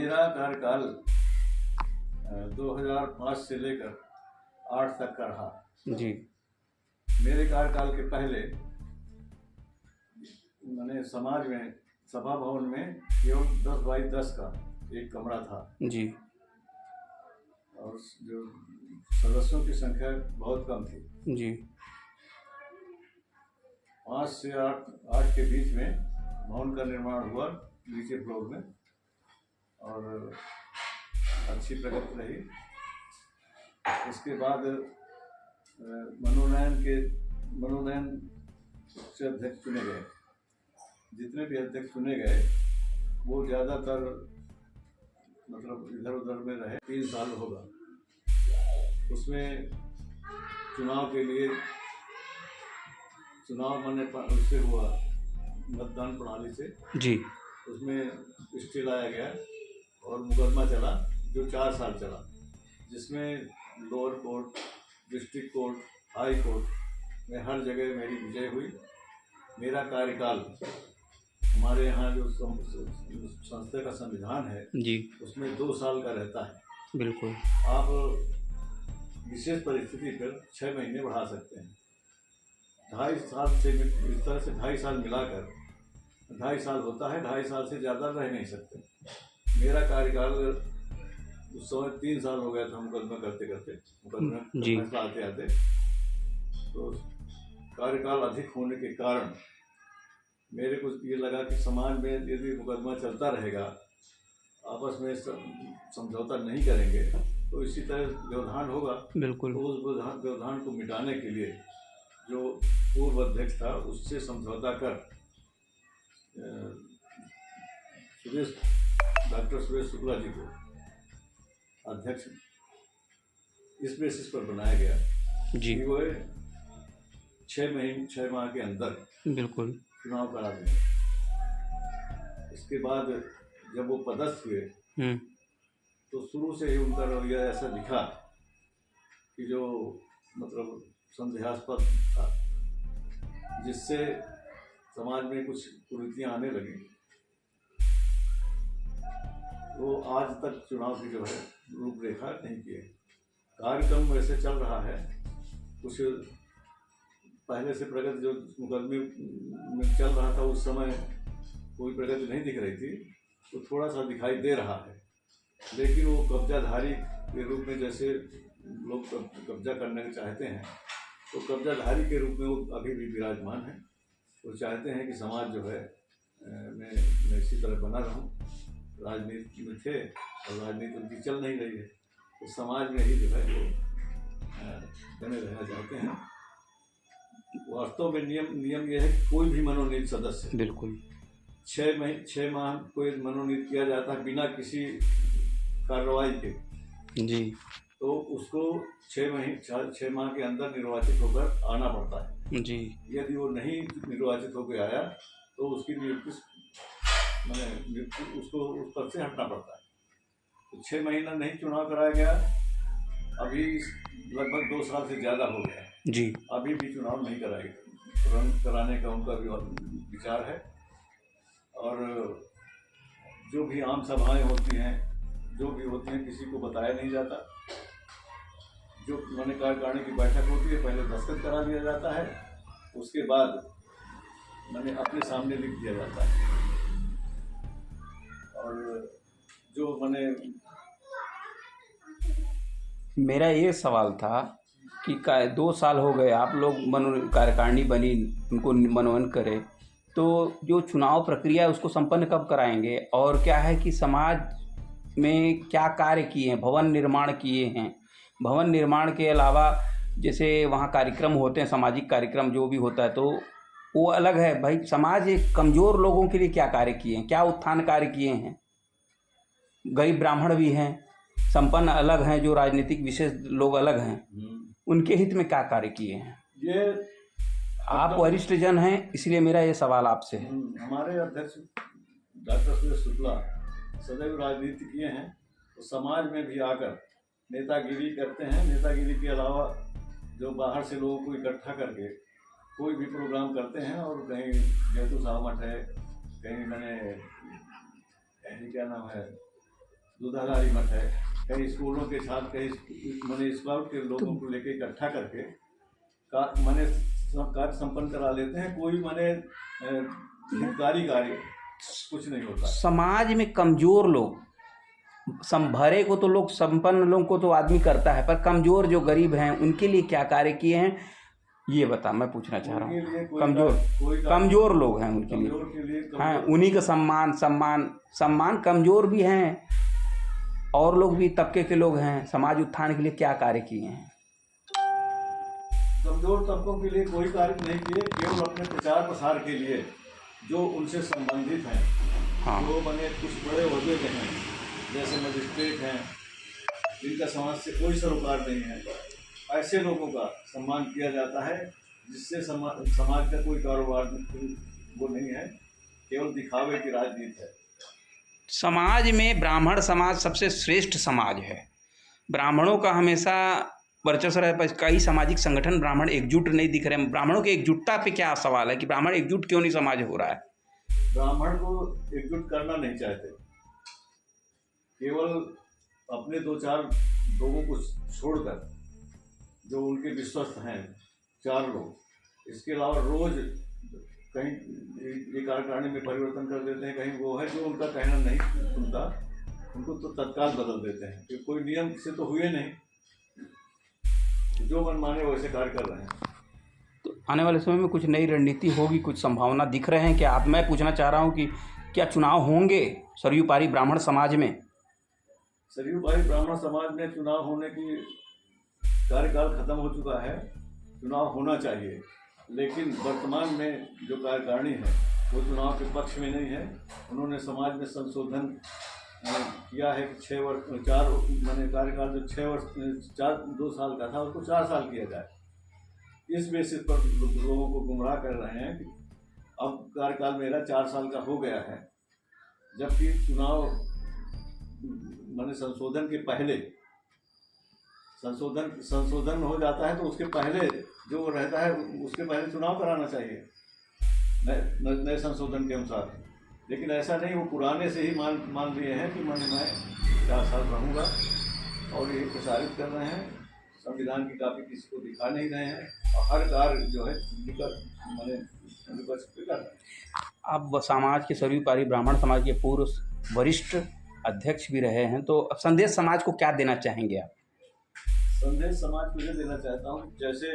मेरा कार्यकाल 2005 से लेकर 8 तक का रहा। जी। मेरे कार्यकाल के पहले मैंने समाज में सभा भवन में केवल 10 बाई 10 का एक कमरा था जी। और जो सदस्यों की संख्या बहुत कम थी। जी। 5 से 8 के बीच में भवन का निर्माण हुआ नीचे फ्लोर में और अच्छी प्रगति रही। इसके बाद मनोनयन से अध्यक्ष चुने गए। जितने भी अध्यक्ष चुने गए वो ज़्यादातर मतलब इधर उधर में रहे। 3 साल होगा। उसमें चुनाव के लिए मैंने उससे हुआ मतदान प्रणाली से। जी। उसमें स्टे लाया गया और मुकदमा चला जो 4 साल चला, जिसमें lower court, district court, high court में हर जगह मेरी विजय हुई। मेरा कार्यकाल हमारे यहाँ जो संस्था का संविधान है जी। उसमें 2 साल का रहता है। बिल्कुल। आप विशेष परिस्थिति पर 6 महीने बढ़ा सकते हैं। 2.5 साल से इस तरह से 2.5 साल मिलाकर 2.5 साल होता है। 2.5 साल से ज़्यादा रह नहीं सकते। मेरा कार्यकाल उस समय 3 साल हो गया था मुकदमा करते करते, मुकदमा जी। फैसला आते आते। तो कार्यकाल अधिक होने के कारण मेरे को ये लगा कि समाज में यदि मुकदमा चलता रहेगा, आपस में समझौता नहीं करेंगे तो इसी तरह व्यवधान होगा। बिल्कुल। तो उस व्यवधान को मिटाने के लिए जो पूर्व अध्यक्ष था उससे समझौता कर डॉक्टर सुरेश शुक्ला जी को अध्यक्ष इस बेसिस पर बनाया गया जी। कि वो 6 माह के अंदर बिल्कुल चुनाव करा दें। इसके बाद जब वो पदस्थ हुए तो शुरू से ही उनका रवैया ऐसा दिखा कि जो मतलब संदेहास्पद था, जिससे समाज में कुछ कुरीतियाँ आने लगी। वो आज तक चुनाव की जो है रूपरेखा नहीं किए। कार्यक्रम वैसे चल रहा है, कुछ पहले से प्रगति जो मुकदमे में चल रहा था उस समय कोई प्रगति नहीं दिख रही थी, तो थोड़ा सा दिखाई दे रहा है। लेकिन वो कब्जाधारी के रूप में जैसे लोग कब्जा करने के चाहते हैं, तो कब्जाधारी के रूप में वो अभी भी विराजमान है। वो चाहते हैं कि समाज जो है मैं इसी तरह बना रहूं। राजनीति में थे और राजनीति उनकी चल नहीं रही है, तो समाज में ही जो है वो बने रहना चाहते हैं। वास्तव में नियम यह है कि कोई भी मनोनीत सदस्य बिल्कुल 6 माह कोई मनोनीत किया जाता है बिना किसी कार्रवाई के। जी। तो उसको 6 माह के अंदर निर्वाचित होकर आना पड़ता है। जी। यदि वो नहीं निर्वाचित होकर आया तो उसकी नियुक्ति उसको उस पद से हटना पड़ता है। तो 6 महीना नहीं चुनाव कराया गया। अभी लगभग 2 साल से ज़्यादा हो गया जी। अभी भी चुनाव नहीं कराने का उनका विचार है। और जो भी आम सभाएं होती हैं, जो भी होती हैं, किसी को बताया नहीं जाता। जो मैंने कार्यकारिणी की बैठक होती है, पहले दस्तखत करा दिया जाता है, उसके बाद मैंने अपने सामने लिख दिया जाता है। और जो मेरा ये सवाल था कि 2 साल हो गए आप लोग कार्यकारिणी बनी, उनको मनोनयन करे, तो जो चुनाव प्रक्रिया है उसको संपन्न कब कराएंगे? और क्या है कि समाज में क्या कार्य किए हैं? भवन निर्माण किए हैं। भवन निर्माण के अलावा जैसे वहाँ कार्यक्रम होते हैं, सामाजिक कार्यक्रम जो भी होता है, तो वो अलग है भाई। समाज एक कमज़ोर लोगों के लिए क्या कार्य किए हैं? क्या उत्थान कार्य किए हैं? गरीब ब्राह्मण भी हैं, संपन्न अलग हैं, जो राजनीतिक विशेष लोग अलग हैं, उनके हित में क्या कार्य किए हैं? ये आप वरिष्ठ जन हैं, इसलिए मेरा ये सवाल आपसे है। हमारे अध्यक्ष डॉक्टर सुरेश शुक्ला सदैव राजनीति किए हैं, तो समाज में भी आकर नेतागिरी करते हैं। नेतागिरी के अलावा जो बाहर से लोगों को इकट्ठा करके कोई भी प्रोग्राम करते हैं, और कहीं जैतू साहब मठ है, कहीं मैंने क्या नाम है दूधाधारी मठ है, कई स्कूलों के छात्र, कई मैंने स्काउट के लोगों को लेके इकट्ठा करके मैंने कार्य संपन्न करा लेते हैं। कोई मैंने हितकारी कार्य कुछ नहीं होता। समाज में कमजोर लोग, भरे को तो लोग, संपन्न लोगों को तो आदमी करता है, पर कमजोर जो गरीब हैं उनके लिए क्या कार्य किए हैं ये बता, मैं पूछना चाह रहा हूँ। कमजोर लोग हैं उनके लिए, हाँ, उन्हीं का सम्मान कमजोर भी हैं और लोग भी तबके के लोग हैं, समाज उत्थान के लिए क्या कार्य किए हैं? कमजोर तबकों के लिए कोई कार्य नहीं किए, केवल अपने प्रचार प्रसार के लिए जो उनसे संबंधित हैं, हाँ, जो बने कुछ बड़े ओहदे के हैं, जैसे मजिस्ट्रेट हैं, जिनका समाज से कोई सरोकार नहीं है, ऐसे लोगों का सम्मान किया जाता है, जिससे समाज का कोई कारोबार वो नहीं है, केवल दिखावे की राजनीति है। समाज में ब्राह्मण समाज सबसे श्रेष्ठ समाज है। ब्राह्मणों का हमेशा वर्चस्व रहा है, पर कई सामाजिक संगठन ब्राह्मण एकजुट नहीं दिख रहे हैं। ब्राह्मणों की एकजुटता पे क्या सवाल है कि ब्राह्मण एकजुट क्यों नहीं समाज हो रहा है? ब्राह्मण को एकजुट करना नहीं चाहते, केवल अपने 2-4 लोगों को छोड़कर जो उनके विश्वस्त हैं 4 लोग, इसके अलावा रोज कहीं ये कार्यकारिणी में परिवर्तन कर देते हैं, कहीं वो है जो उनका कहना नहीं सुनता उनको तो तत्काल बदल देते हैं, कि कोई नियम से तो हुए नहीं, जो मन माने वैसे कार्य कर रहे हैं। तो आने वाले समय में कुछ नई रणनीति होगी, कुछ संभावना दिख रहे हैं क्या? आप, मैं पूछना चाह रहा हूँ कि क्या चुनाव होंगे सरयू पारी ब्राह्मण समाज में? सरयू पारी ब्राह्मण समाज में चुनाव होने की कार्यकाल खत्म हो चुका है, चुनाव होना चाहिए, लेकिन वर्तमान में जो कार्यकारिणी है वो चुनाव के पक्ष में नहीं है। उन्होंने समाज में संशोधन किया है कि 6 वर्ष 4 मैंने कार्यकाल जो 6 वर्ष 2 साल का था उसको 4 साल किया जाए। इस बेसिस पर लोगों को गुमराह कर रहे हैं कि अब कार्यकाल मेरा 4 साल का हो गया है, जबकि चुनाव मैंने संशोधन के पहले संशोधन हो जाता है तो उसके पहले जो रहता है उसके पहले चुनाव कराना चाहिए नए संशोधन के अनुसार। लेकिन ऐसा नहीं, वो पुराने से ही मान लिए हैं कि मैं 4 साल रहूँगा, और ये प्रसारित कर रहे हैं। संविधान की कॉपी किसी को दिखा नहीं रहे हैं और हर कार्य जो है विपक्ष पे कर रहे हैं। अब समाज के सरयू पारी ब्राह्मण समाज के पूर्व वरिष्ठ अध्यक्ष भी रहे हैं, तो संदेश समाज को क्या देना चाहेंगे आप? संदेश समाज को ये देना चाहता हूँ, जैसे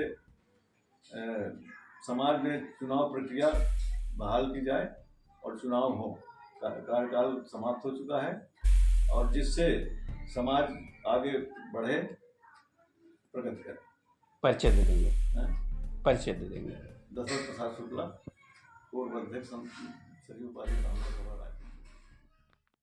समाज में चुनाव प्रक्रिया बहाल की जाए और चुनाव हो, कार्यकाल समाप्त हो चुका है, और जिससे समाज आगे बढ़े, प्रगति करे। परिचय दे देंगे, परिचय दे देंगे। दशरथ प्रसाद शुक्ला, पूर्व अध्यक्ष सरयू पारी ब्राह्मण समाज।